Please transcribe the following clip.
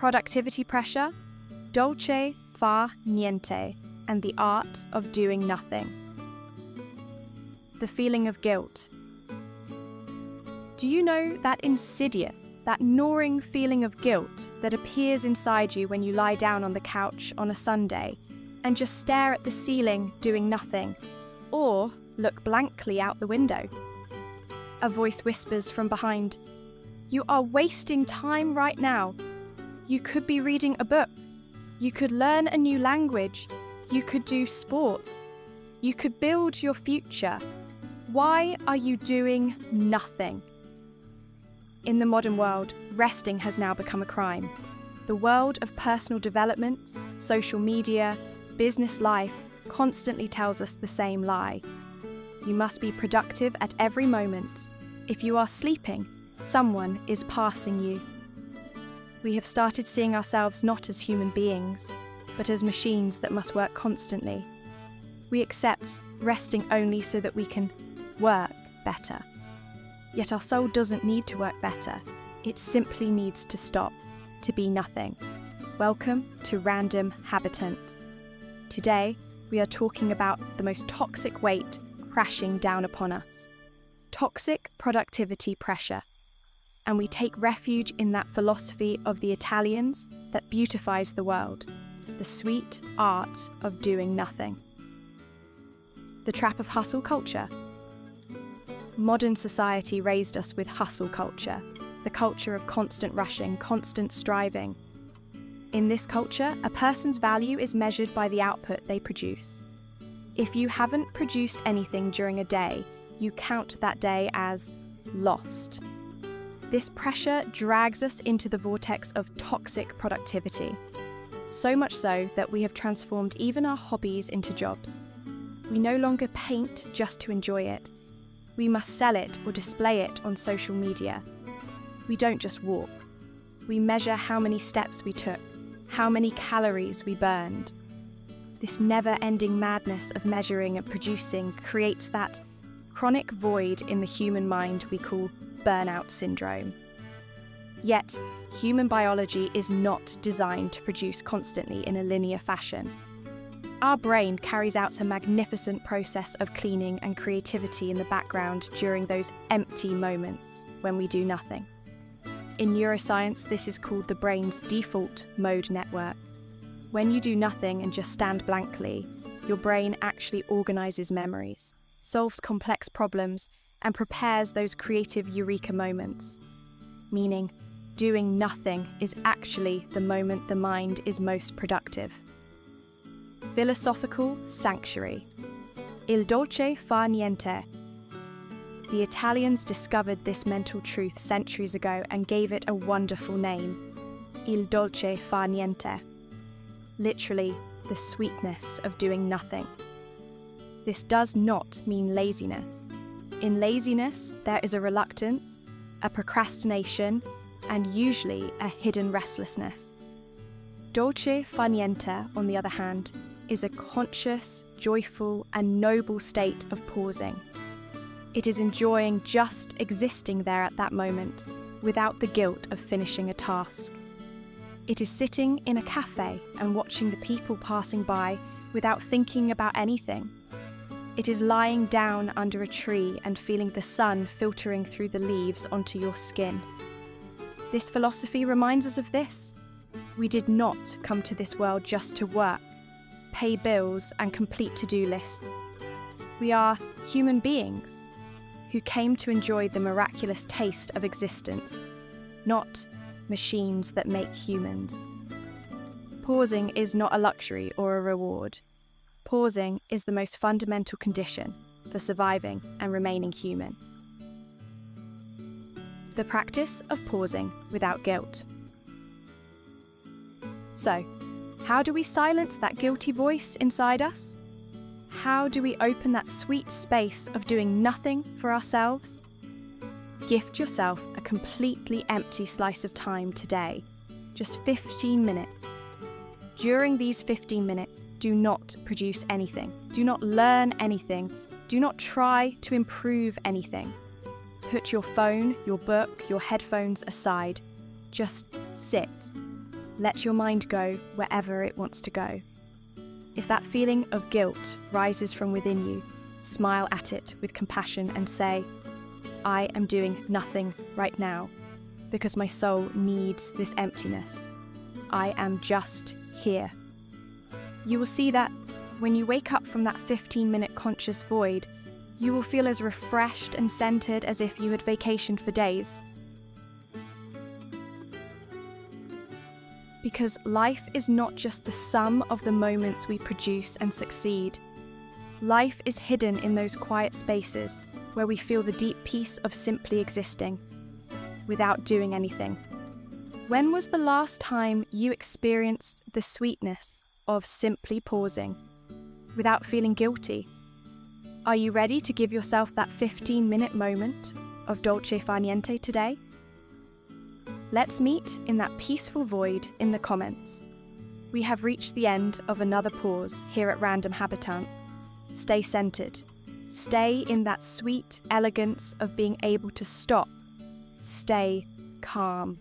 productivity pressure, Dolce Far Niente, and the art of doing nothing. The feeling of guilt. Do you know that insidious, that gnawing feeling of guilt that appears inside you when you lie down on the couch on a Sunday and just stare at the ceiling doing nothing, or look blankly out the window? A voice whispers from behind, "You are wasting time right now. You could be reading a book. You could learn a new language. You could do sports. You could build your future. Why are you doing nothing?" In the modern world, resting has now become a crime. The world of personal development, social media, business life constantly tells us the same lie. You must be productive at every moment. If you are sleeping, someone is passing you. We have started seeing ourselves not as human beings, but as machines that must work constantly. We accept resting only so that we can work better. Yet our soul doesn't need to work better. It simply needs to stop, to be nothing. Welcome to Random Habitant. Today, we are talking about the most toxic weight crashing down upon us. Toxic productivity pressure. And we take refuge in that philosophy of the Italians that beautifies the world, the sweet art of doing nothing. The trap of hustle culture. Modern society raised us with hustle culture, the culture of constant rushing, constant striving. In this culture, a person's value is measured by the output they produce. If you haven't produced anything during a day, you count that day as lost. This pressure drags us into the vortex of toxic productivity. So much so that we have transformed even our hobbies into jobs. We no longer paint just to enjoy it. We must sell it or display it on social media. We don't just walk. We measure how many steps we took, how many calories we burned. This never-ending madness of measuring and producing creates that chronic void in the human mind we call burnout syndrome. Yet, human biology is not designed to produce constantly in a linear fashion. Our brain carries out a magnificent process of cleaning and creativity in the background during those empty moments when we do nothing. In neuroscience, this is called the brain's default mode network. When you do nothing and just stand blankly, your brain actually organizes memories, solves complex problems, and prepares those creative eureka moments. Meaning, doing nothing is actually the moment the mind is most productive. Philosophical sanctuary. Il dolce far niente. The Italians discovered this mental truth centuries ago and gave it a wonderful name, Il dolce far niente. Literally, the sweetness of doing nothing. This does not mean laziness. In laziness, there is a reluctance, a procrastination, and usually a hidden restlessness. Dolce far niente, on the other hand, is a conscious, joyful, and noble state of pausing. It is enjoying just existing there at that moment, without the guilt of finishing a task. It is sitting in a cafe and watching the people passing by without thinking about anything. It is lying down under a tree and feeling the sun filtering through the leaves onto your skin. This philosophy reminds us of this. We did not come to this world just to work, pay bills, and complete to-do lists. We are human beings who came to enjoy the miraculous taste of existence, not machines that make humans. Pausing is not a luxury or a reward. Pausing is the most fundamental condition for surviving and remaining human. The practice of pausing without guilt. So, how do we silence that guilty voice inside us? How do we open that sweet space of doing nothing for ourselves? Gift yourself a completely empty slice of time today, just 15 minutes. During these 15 minutes, do not produce anything. Do not learn anything. Do not try to improve anything. Put your phone, your book, your headphones aside. Just sit. Let your mind go wherever it wants to go. If that feeling of guilt rises from within you, smile at it with compassion and say, I am doing nothing right now because my soul needs this emptiness. I am just here. You will see that when you wake up from that 15-minute conscious void, you will feel as refreshed and centered as if you had vacationed for days. Because life is not just the sum of the moments we produce and succeed. Life is hidden in those quiet spaces where we feel the deep peace of simply existing, without doing anything. When was the last time you experienced the sweetness of simply pausing, without feeling guilty? Are you ready to give yourself that 15-minute moment of Dolce Far Niente today? Let's meet in that peaceful void in the comments. We have reached the end of another pause here at Random Habitant. Stay centered. Stay in that sweet elegance of being able to stop. Stay calm.